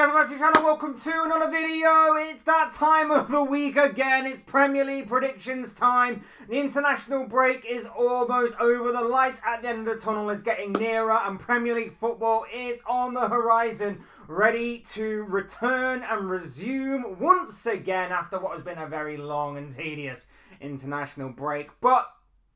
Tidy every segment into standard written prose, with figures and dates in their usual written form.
guys, welcome to the channel. Welcome to another video. It's that time of the week again. It's Premier League predictions time. The international break is almost over. The light at the end of the tunnel is getting nearer, and Premier League football is on the horizon, ready to return and resume once again after what has been a very long and tedious international break. But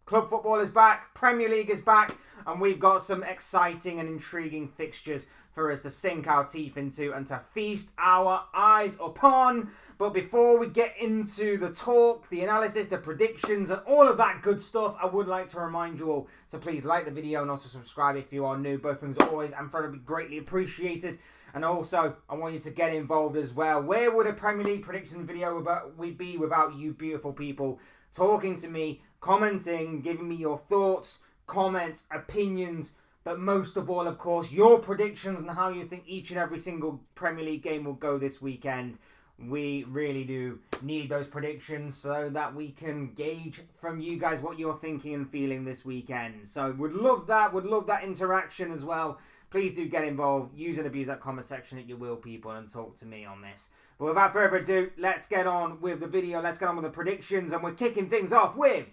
club football is back, Premier League is back, and we've got some exciting and intriguing fixtures for us to sink our teeth into and to feast our eyes upon. But before we get into the talk, the analysis, the predictions, and all of that good stuff, I would like to remind you all to please like the video and also subscribe if you are new. Both things always and forever be greatly appreciated. And also, I want you to get involved as well. Where would a Premier League prediction video be without you beautiful people talking to me, commenting, giving me your thoughts, comments, opinions, but most of all, of course, your predictions and how you think each and every single Premier League game will go this weekend. We really do need those predictions so that we can gauge from you guys what you're thinking and feeling this weekend. So would love that interaction as well. Please do get involved. Use and abuse that comment section at your will, people, and talk to me on this. But without further ado, let's get on with the video. Let's get on with the predictions, and we're kicking things off with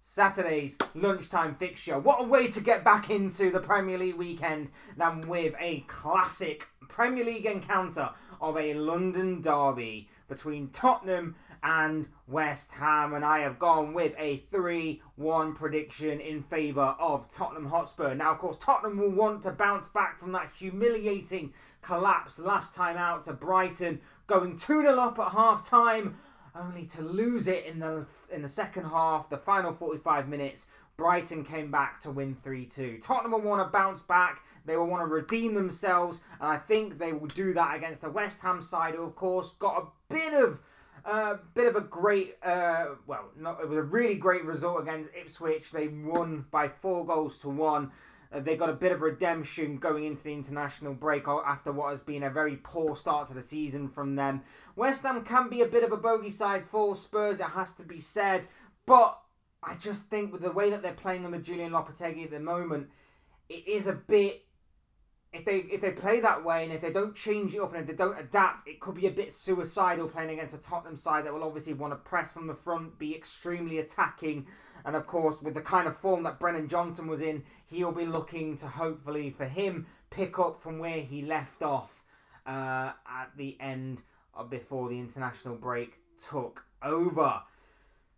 Saturday's lunchtime fixture. What a way to get back into the Premier League weekend than with a classic Premier League encounter of a London derby between Tottenham and West Ham. And I have gone with a 3-1 prediction in favour of Tottenham Hotspur. Now, of course, Tottenham will want to bounce back from that humiliating collapse last time out to Brighton, going 2-0 up at half-time, only to lose it in the second half. The final 45 minutes, Brighton came back to win 3-2. Tottenham will want to bounce back. They will want to redeem themselves, and I think they will do that against the West Ham side, who, of course, got a bit of a great, it was a really great result against Ipswich. They won by 4-1. They got a bit of redemption going into the international break after what has been a very poor start to the season from them. West Ham can be a bit of a bogey side for Spurs, it has to be said. But I just think with the way that they're playing on the Julian Lopetegui at the moment, it is a bit... If they play that way, and if they don't change it up, and if they don't adapt, it could be a bit suicidal playing against a Tottenham side that will obviously want to press from the front, be extremely attacking. And of course, with the kind of form that Brennan Johnson was in, he'll be looking to, hopefully for him, pick up from where he left off at the end of before the international break took over.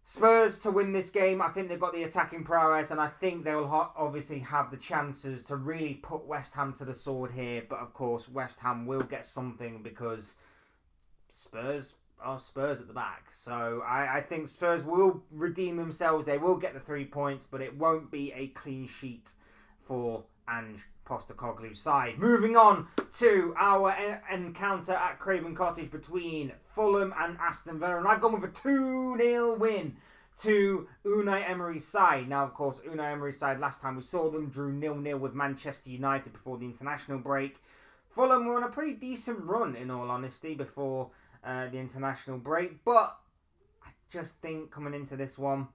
Spurs to win this game. I think they've got the attacking prowess, and I think they will obviously have the chances to really put West Ham to the sword here. But of course, West Ham will get something because Spurs are Spurs at the back. So I think Spurs will redeem themselves. They will get the 3 points, but it won't be a clean sheet for Ange Postecoglou's side. Moving on to our encounter at Craven Cottage between Fulham and Aston Villa, and I've gone with a 2-0 win to Unai Emery's side. Now, of course, Unai Emery's side, last time we saw them, drew 0-0 with Manchester United before the international break. Fulham were on a pretty decent run, in all honesty, before the international break, but I just think coming into this one,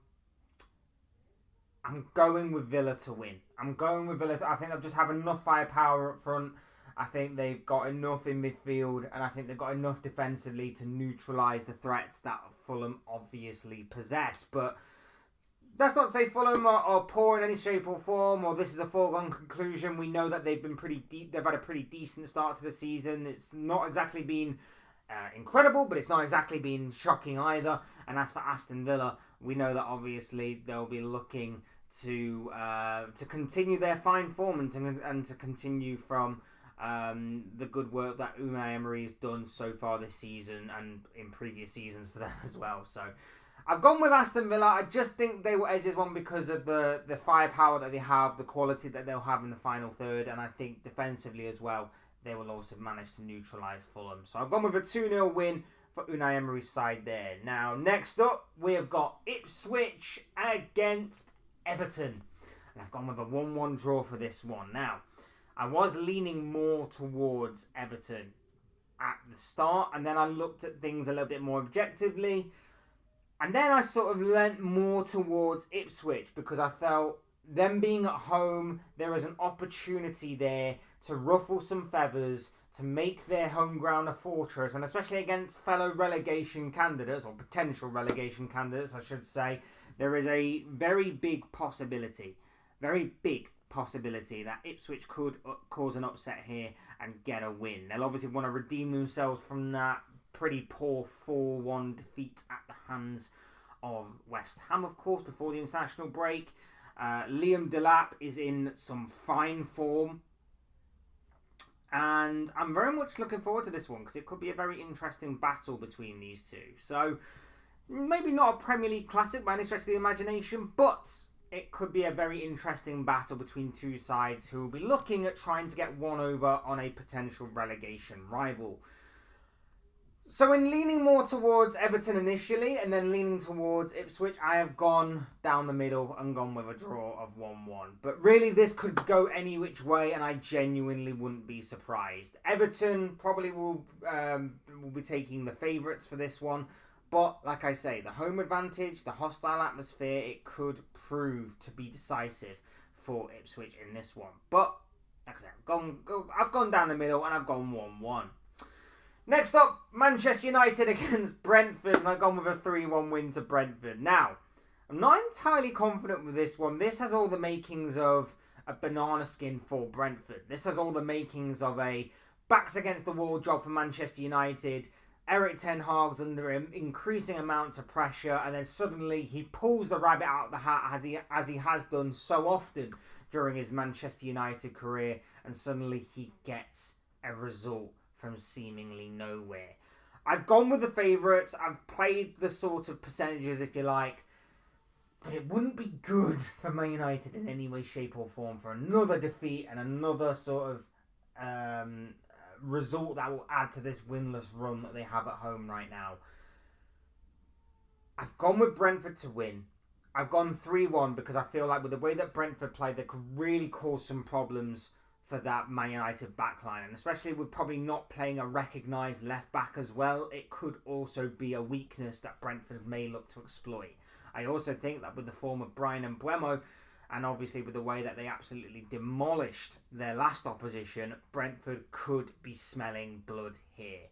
I'm going with Villa to win. I think they'll just have enough firepower up front. I think they've got enough in midfield, and I think they've got enough defensively to neutralise the threats that Fulham obviously possess. But that's not to say Fulham are poor in any shape or form, or this is a foregone conclusion. We know that they've been they've had a pretty decent start to the season. It's not exactly been incredible, but it's not exactly been shocking either. And as for Aston Villa, we know that obviously they'll be looking to continue their fine form and to continue from the good work that Unai Emery has done so far this season and in previous seasons for them as well. So I've gone with Aston Villa. I just think they will edge this one because of the firepower that they have, the quality that they'll have in the final third, and I think defensively as well, they will also manage to neutralise Fulham. So I've gone with a 2-0 win for Unai Emery's side there. Now, next up, we have got Ipswich against Everton. And I've gone with a 1-1 draw for this one. Now, I was leaning more towards Everton at the start, and then I looked at things a little bit more objectively. And then I sort of leant more towards Ipswich because I felt them being at home, there is an opportunity there to ruffle some feathers, to make their home ground a fortress, and especially against fellow relegation candidates, or potential relegation candidates, I should say, there is a very big possibility that Ipswich could cause an upset here and get a win. They'll obviously want to redeem themselves from that pretty poor 4-1 defeat at the hands of West Ham, of course, before the international break. Liam Delap is in some fine form, and I'm very much looking forward to this one because it could be a very interesting battle between these two. So maybe not a Premier League classic by any stretch of the imagination, but it could be a very interesting battle between two sides who will be looking at trying to get one over on a potential relegation rival. So in leaning more towards Everton initially and then leaning towards Ipswich, I have gone down the middle and gone with a draw of 1-1. But really this could go any which way and I genuinely wouldn't be surprised. Everton probably will be taking the favourites for this one. But like I say, the home advantage, the hostile atmosphere, it could prove to be decisive for Ipswich in this one. But like I said, I've gone down the middle and I've gone 1-1. Next up, Manchester United against Brentford, and I've gone with a 3-1 win to Brentford. Now, I'm not entirely confident with this one. This has all the makings of a banana skin for Brentford. This has all the makings of a backs against the wall job for Manchester United. Erik ten Hag's under increasing amounts of pressure, and then suddenly he pulls the rabbit out of the hat as he has done so often during his Manchester United career, and suddenly he gets a result from seemingly nowhere. I've gone with the favourites. I've played the sort of percentages, if you like, but it wouldn't be good for Man United in any way, shape or form for another defeat and another sort of result that will add to this winless run that they have at home right now. I've gone with Brentford to win. I've gone 3-1 because I feel like with the way that Brentford play, they could really cause some problems for that Man United backline, and especially with probably not playing a recognised left back as well, it could also be a weakness that Brentford may look to exploit. I also think that with the form of Brian and Mbeumo, and obviously with the way that they absolutely demolished their last opposition, Brentford could be smelling blood here.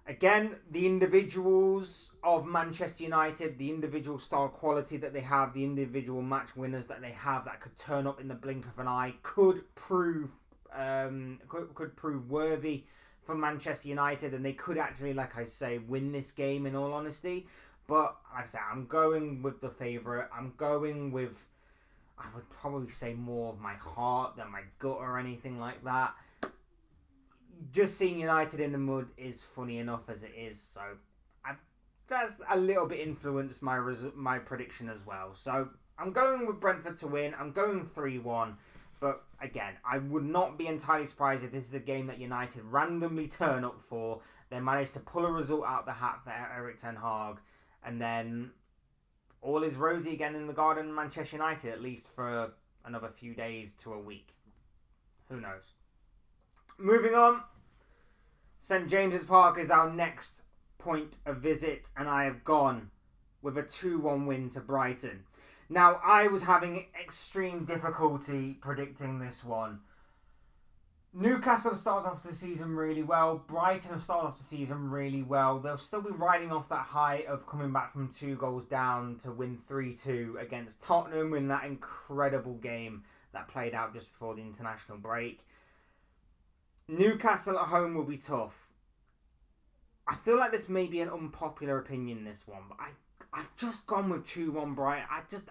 Again, the individuals of Manchester United, the individual style quality that they have, the individual match winners that they have that could turn up in the blink of an eye, could prove worthy for Manchester United, and they could actually, like I say, win this game in all honesty. But like I say, I'm going with the favourite. I'm going with, I would probably say, more of my heart than my gut or anything like that. Just seeing United in the mud is funny enough as it is, so that's a little bit influenced my prediction as well. So I'm going with Brentford to win. I'm going 3-1, but again, I would not be entirely surprised if this is a game that United randomly turn up for. They manage to pull a result out the hat for Erik ten Hag, and then all is rosy again in the garden of Manchester United, at least for another few days to a week. Who knows? Moving on, St James's Park is our next point of visit, and I have gone with a 2-1 win to Brighton. Now, I was having extreme difficulty predicting this one. Newcastle have started off the season really well. Brighton have started off the season really well. They'll still be riding off that high of coming back from 2 goals down to win 3-2 against Tottenham in that incredible game that played out just before the international break. Newcastle at home will be tough. I feel like this may be an unpopular opinion, this one, but I've just gone with 2-1 Brighton.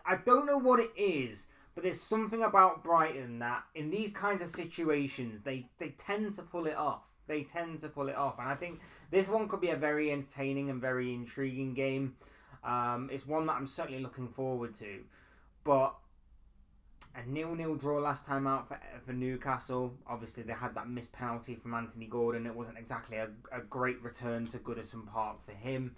I don't know what it is, but there's something about Brighton that in these kinds of situations, they tend to pull it off. They tend to pull it off. And I think this one could be a very entertaining and very intriguing game. It's one that I'm certainly looking forward to. But a 0-0 draw last time out for Newcastle. Obviously, they had that missed penalty from Anthony Gordon. It wasn't exactly a great return to Goodison Park for him.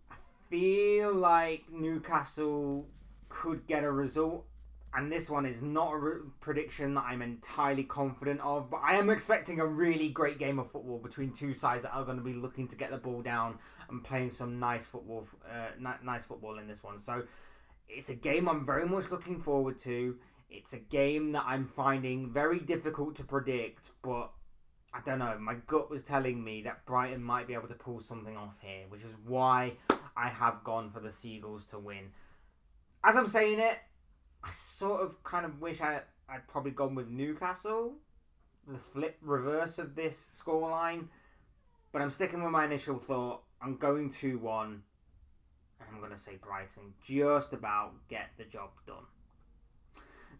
I feel like Newcastle could get a result, and this one is not a prediction that I'm entirely confident of, but I am expecting a really great game of football between two sides that are going to be looking to get the ball down and playing some nice football in this one. So it's a game I'm very much looking forward to. It's a game that I'm finding very difficult to predict, but I don't know, my gut was telling me that Brighton might be able to pull something off here, which is why I have gone for the Seagulls to win. As I'm saying it, I sort of kind of wish I'd probably gone with Newcastle, the flip reverse of this scoreline, but I'm sticking with my initial thought. I'm going 2-1, and I'm going to say Brighton just about get the job done.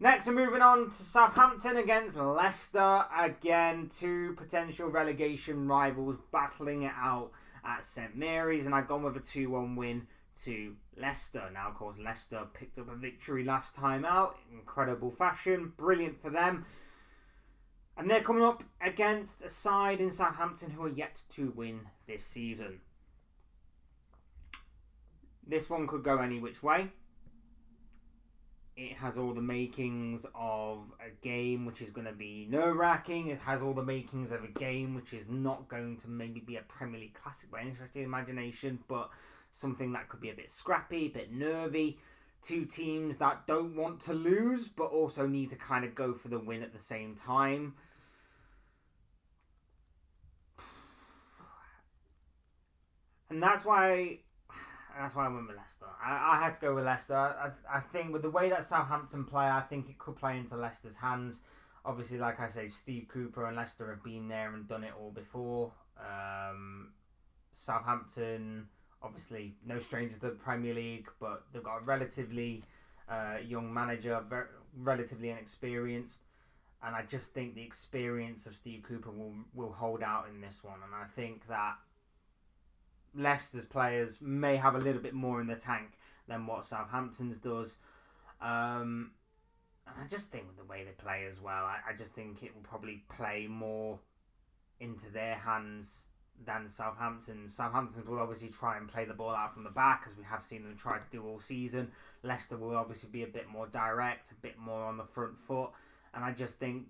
Next, we're moving on to Southampton against Leicester. Again, two potential relegation rivals battling it out at St Mary's, and I've gone with a 2-1 win to Leicester. Now, of course, Leicester picked up a victory last time out. Incredible fashion. Brilliant for them. And they're coming up against a side in Southampton who are yet to win this season. This one could go any which way. It has all the makings of a game which is going to be nerve-wracking. It has all the makings of a game which is not going to maybe be a Premier League classic by any stretch of the imagination, but something that could be a bit scrappy, a bit nervy. Two teams that don't want to lose, but also need to kind of go for the win at the same time. And that's why I went with Leicester. I had to go with Leicester. I think with the way that Southampton play, I think it could play into Leicester's hands. Obviously, like I say, Steve Cooper and Leicester have been there and done it all before. Southampton, obviously, no stranger to the Premier League, but they've got a relatively young manager, relatively inexperienced. And I just think the experience of Steve Cooper will hold out in this one. And I think that Leicester's players may have a little bit more in the tank than what Southampton's does. And I just think with the way they play as well, I just think it will probably play more into their hands than Southampton's. Southampton will obviously try and play the ball out from the back, as we have seen them try to do all season. Leicester will obviously be a bit more direct, a bit more on the front foot. And I just think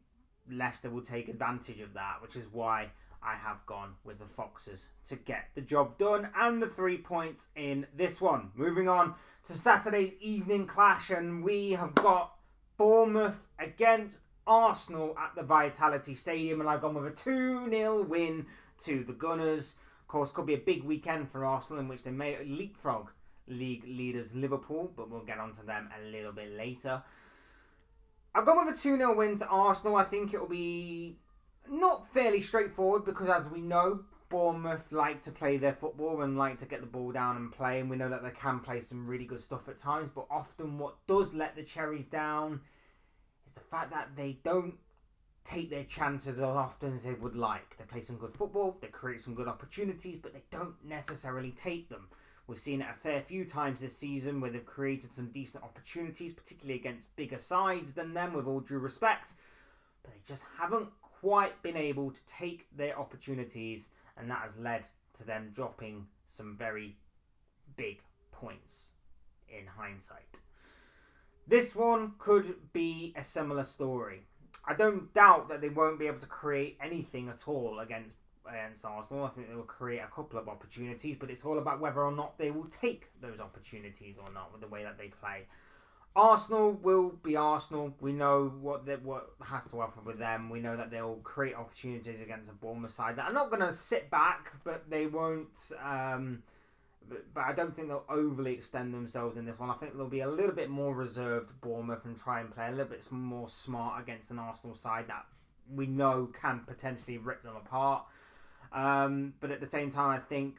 Leicester will take advantage of that, which is why I have gone with the Foxes to get the job done and the 3 points in this one. Moving on to Saturday's evening clash, and we have got Bournemouth against Arsenal at the Vitality Stadium, and I've gone with a 2-0 win to the Gunners. Of course, could be a big weekend for Arsenal in which they may leapfrog league leaders Liverpool, but we'll get onto them a little bit later. I've gone with a 2-0 win to Arsenal. I think it will be not fairly straightforward because, as we know, Bournemouth like to play their football and like to get the ball down and play, and we know that they can play some really good stuff at times, but often what does let the cherries down is the fact that they don't take their chances as often as they would like. They play some good football, they create some good opportunities, but they don't necessarily take them. We've seen it a fair few times this season where they've created some decent opportunities, particularly against bigger sides than them, with all due respect, but they just haven't quite been able to take their opportunities, and that has led to them dropping some very big points in hindsight. This one could be a similar story. I don't doubt that they won't be able to create anything at all against Arsenal. I think they will create a couple of opportunities, but it's all about whether or not they will take those opportunities or not with the way that they play. Arsenal will be Arsenal. We know what has to offer with them. We know that they'll create opportunities against a Bournemouth side that are not going to sit back, but they won't. But I don't think they'll overly extend themselves in this one. I think they'll be a little bit more reserved, Bournemouth, and try and play a little bit more smart against an Arsenal side that we know can potentially rip them apart. But at the same time, I think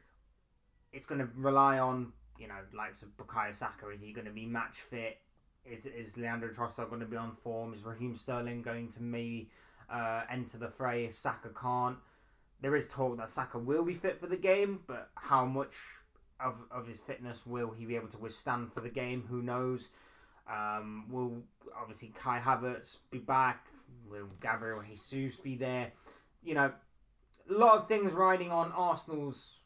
it's going to rely on, likes of Bukayo Saka. Is he going to be match fit? Is Leandro Trossard going to be on form? Is Raheem Sterling going to maybe enter the fray if Saka can't? There is talk that Saka will be fit for the game, but how much of his fitness will he be able to withstand for the game? Who knows? Will obviously Kai Havertz be back? Will Gabriel Jesus be there? A lot of things riding on Arsenal's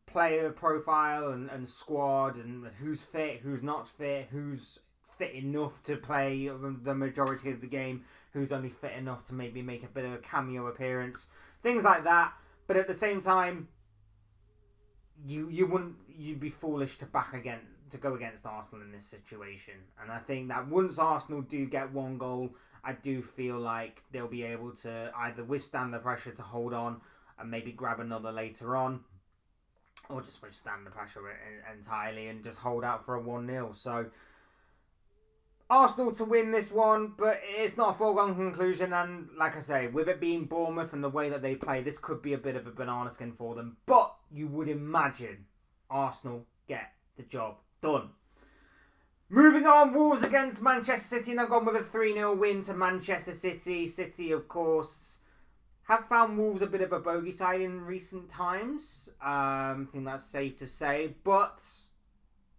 player profile and squad, and who's fit, who's not fit, who's fit enough to play the majority of the game, who's only fit enough to maybe make a bit of a cameo appearance, things like that. But at the same time, you'd be foolish to go against Arsenal in this situation. And I think that once Arsenal do get one goal I do feel like they'll be able to either withstand the pressure to hold on and maybe grab another later on, or just withstand the pressure entirely and just hold out for a 1-0. So Arsenal to win this one, but it's not a foregone conclusion. And like I say, with it being Bournemouth and the way that they play, this could be a bit of a banana skin for them. But you would imagine Arsenal get the job done. Moving on, Wolves against Manchester City, and I've gone with a 3-0 win to Manchester City. City, of course, have found Wolves a bit of a bogey side in recent times. I think that's safe to say. But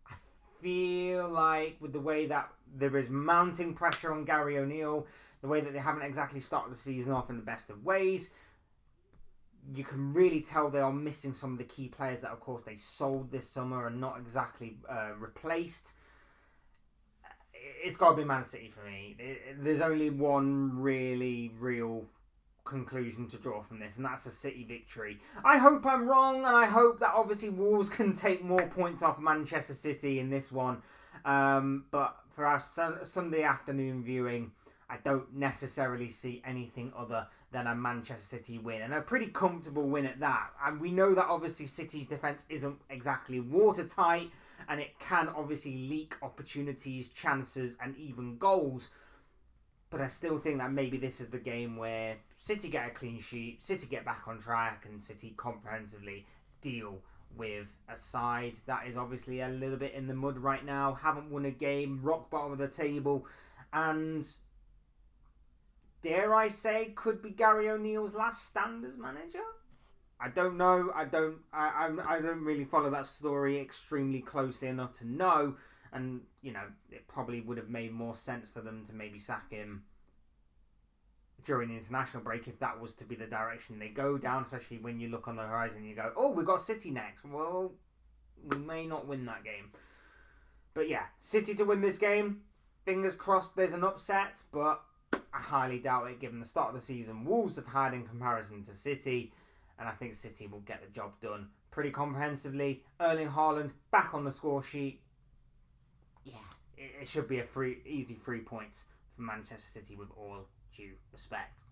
I feel like with the way that there is mounting pressure on Gary O'Neill, the way that they haven't exactly started the season off in the best of ways, you can really tell they are missing some of the key players that, of course, they sold this summer and not exactly replaced. It's got to be Man City for me. There's only one really real conclusion to draw from this, and that's a City victory. I hope I'm wrong, and I hope that obviously Wolves can take more points off Manchester City in this one. But for our Sunday afternoon viewing, I don't necessarily see anything other than a Manchester City win, and a pretty comfortable win at that. And we know that obviously City's defence isn't exactly watertight, and it can obviously leak opportunities, chances, and even goals. But I still think that maybe this is the game where City get a clean sheet, City get back on track, and City comprehensively deal with a side that is obviously a little bit in the mud right now, haven't won a game, rock bottom of the table, and dare I say, could be Gary O'Neill's last stand as manager? I don't know. I don't really follow that story extremely closely enough to know. And, you know, it probably would have made more sense for them to maybe sack him during the international break if that was to be the direction they go down, especially when you look on the horizon and you go, oh, we've got City next. Well, we may not win that game. But yeah, City to win this game. Fingers crossed there's an upset, but I highly doubt it given the start of the season Wolves have had in comparison to City. And I think City will get the job done pretty comprehensively. Erling Haaland back on the score sheet. Yeah, it should be easy 3 points for Manchester City with all due respect.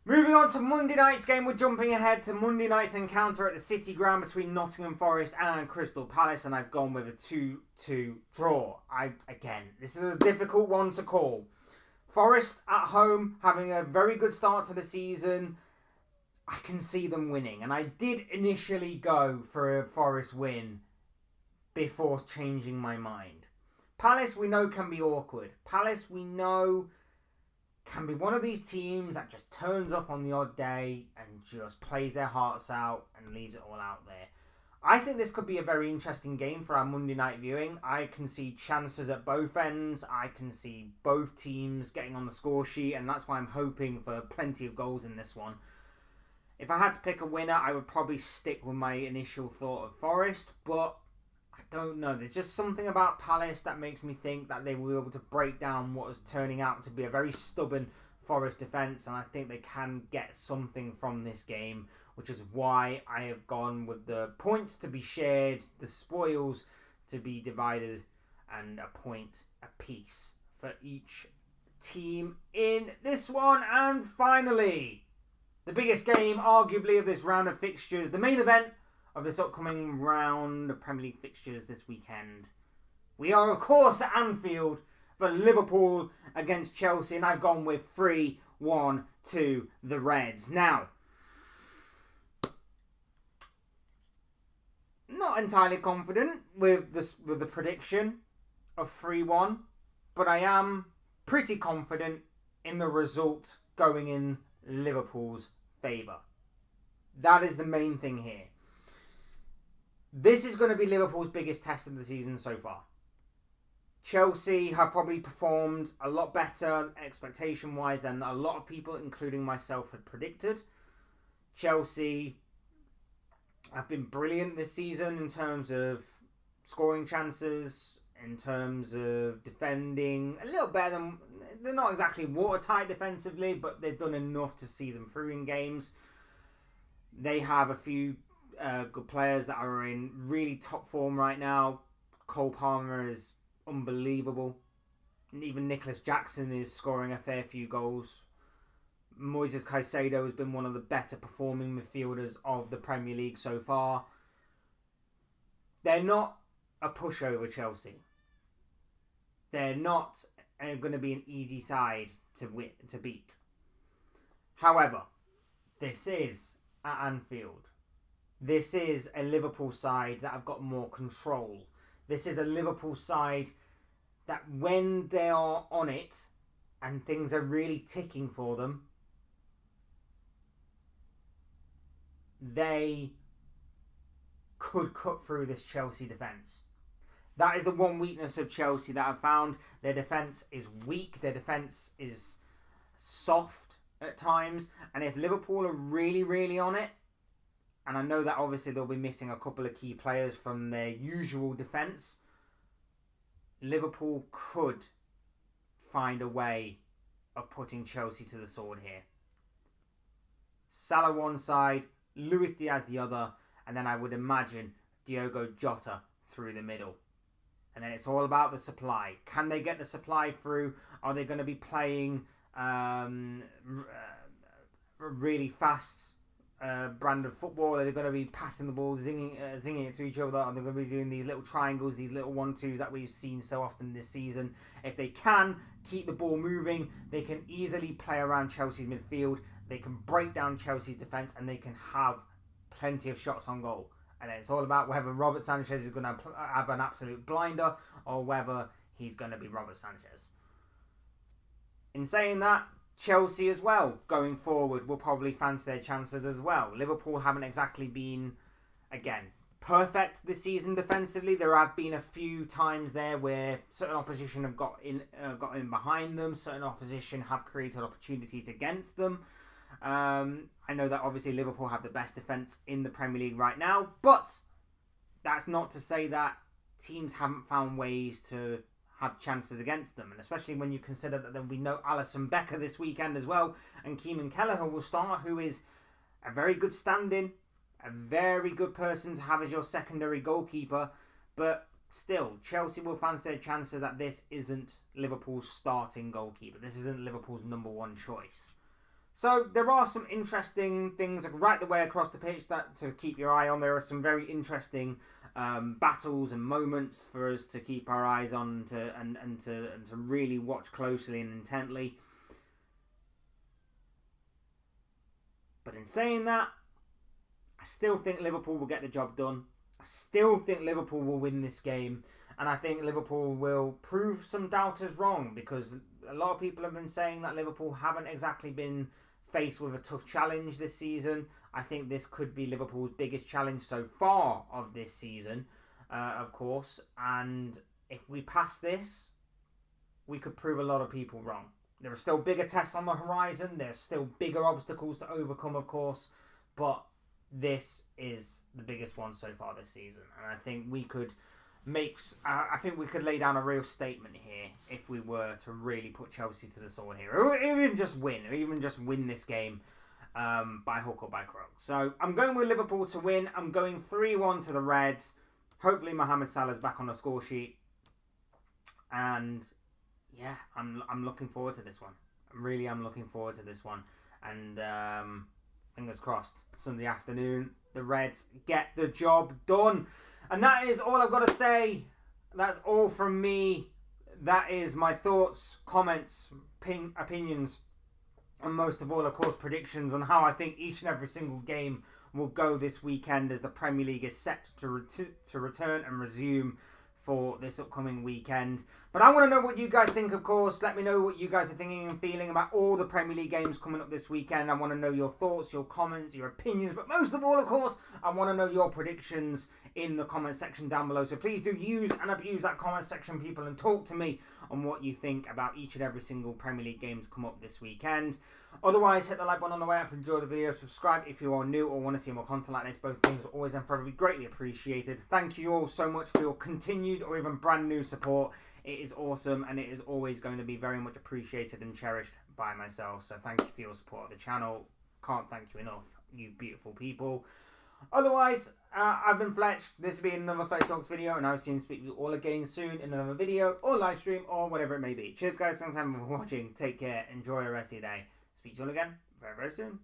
Moving on to Monday night's game, we're jumping ahead to Monday night's encounter at the City Ground between Nottingham Forest and Crystal Palace, and I've gone with a 2-2 draw. Again, this is a difficult one to call. Forest at home, having a very good start to the season. I can see them winning, and I did initially go for a Forest win before changing my mind. Palace, we know, can be awkward. Palace, we know, can be one of these teams that just turns up on the odd day and just plays their hearts out and leaves it all out there. I think this could be a very interesting game for our Monday night viewing. I can see chances at both ends. I can see both teams getting on the score sheet, and that's why I'm hoping for plenty of goals in this one. If I had to pick a winner, I would probably stick with my initial thought of Forest, but I don't know. There's just something about Palace that makes me think that they will be able to break down what is turning out to be a very stubborn Forest defence, and I think they can get something from this game, which is why I have gone with the points to be shared, the spoils to be divided, and a point apiece for each team in this one. And finally, the biggest game, arguably, of this round of fixtures, the main event of this upcoming round of Premier League fixtures this weekend. We are, of course, at Anfield for Liverpool against Chelsea, and I've gone with 3-1 to the Reds. Now, not entirely confident with the prediction of 3-1, but I am pretty confident in the result going in Liverpool's favour. That is the main thing here. This is going to be Liverpool's biggest test of the season so far. Chelsea have probably performed a lot better expectation-wise than a lot of people, including myself, had predicted. Chelsea have been brilliant this season in terms of scoring chances, in terms of defending. A little better than... They're not exactly watertight defensively, but they've done enough to see them through in games. They have a few good players that are in really top form right now. Cole Palmer is unbelievable. Even Nicholas Jackson is scoring a fair few goals. Moises Caicedo has been one of the better performing midfielders of the Premier League so far. They're not a pushover, Chelsea. They're not going to be an easy side to beat. However, this is at Anfield. This is a Liverpool side that have got more control. This is a Liverpool side that when they are on it and things are really ticking for them, they could cut through this Chelsea defence. That is the one weakness of Chelsea that I've found. Their defence is weak. Their defence is soft at times. And if Liverpool are really, really on it, and I know that obviously they'll be missing a couple of key players from their usual defence, Liverpool could find a way of putting Chelsea to the sword here. Salah one side, Luis Diaz the other, and then I would imagine Diogo Jota through the middle. And then it's all about the supply. Can they get the supply through? Are they going to be playing really fast brand of football? Are they going to be passing the ball, zinging it to each other? Are they going to be doing these little triangles, these little 1-2s that we've seen so often this season? If they can keep the ball moving, they can easily play around Chelsea's midfield. They can break down Chelsea's defence, and they can have plenty of shots on goal. And then it's all about whether Robert Sanchez is going to have an absolute blinder or whether he's going to be Robert Sanchez. In saying that, Chelsea as well, going forward, will probably fancy their chances as well. Liverpool haven't exactly been, again, perfect this season defensively. There have been a few times there where certain opposition have got in behind them. Certain opposition have created opportunities against them. I know that obviously Liverpool have the best defence in the Premier League right now, but that's not to say that teams haven't found ways to have chances against them, and especially when you consider that there will be no Alisson Becker this weekend as well, and Keenan Kelleher will start, who is a very good stand-in, a very good person to have as your secondary goalkeeper, but still, Chelsea will fancy their chances that this isn't Liverpool's starting goalkeeper. This isn't Liverpool's number one choice. So there are some interesting things right the way across the pitch that to keep your eye on. There are some very interesting battles and moments for us to keep our eyes on and to really watch closely and intently. But in saying that, I still think Liverpool will get the job done. I still think Liverpool will win this game. And I think Liverpool will prove some doubters wrong, because a lot of people have been saying that Liverpool haven't exactly been faced with a tough challenge this season. I think this could be Liverpool's biggest challenge so far of this season, of course. And if we pass this, we could prove a lot of people wrong. There are still bigger tests on the horizon. There's still bigger obstacles to overcome, of course. But this is the biggest one so far this season. And I think we could lay down a real statement here if we were to really put Chelsea to the sword here, or even just win this game by hook or by crook. So I'm going with Liverpool to win. I'm going 3-1 to the Reds. Hopefully Mohamed Salah's back on the score sheet, and yeah, I'm looking forward to this one. I really am looking forward to this one, and fingers crossed, Sunday afternoon the Reds get the job done. And that is all I've got to say. That's all from me. That is my thoughts, comments, opinions, and most of all, of course, predictions on how I think each and every single game will go this weekend as the Premier League is set to return and resume for this upcoming weekend. But I want to know what you guys think, of course. Let me know what you guys are thinking and feeling about all the Premier League games coming up this weekend. I want to know your thoughts, your comments, your opinions, but most of all, of course, I want to know your predictions in the comment section down below. So please do use and abuse that comment section, people, and talk to me on what you think about each and every single Premier League games come up this weekend. Otherwise, hit the like button on the way up if you enjoyed the video. Subscribe if you are new or want to see more content like this. Both things are always and forever greatly appreciated. Thank you all so much for your continued or even brand new support. It is awesome, and it is always going to be very much appreciated and cherished by myself. So thank you for your support of the channel. Can't thank you enough, you beautiful people. Otherwise, I've been Fletch. This will be another Fletch Talks video, and I'll see you and speak to you all again soon in another video, or live stream, or whatever it may be. Cheers, guys. Thanks for watching. Take care. Enjoy the rest of your day. Speak to you all again very, very soon.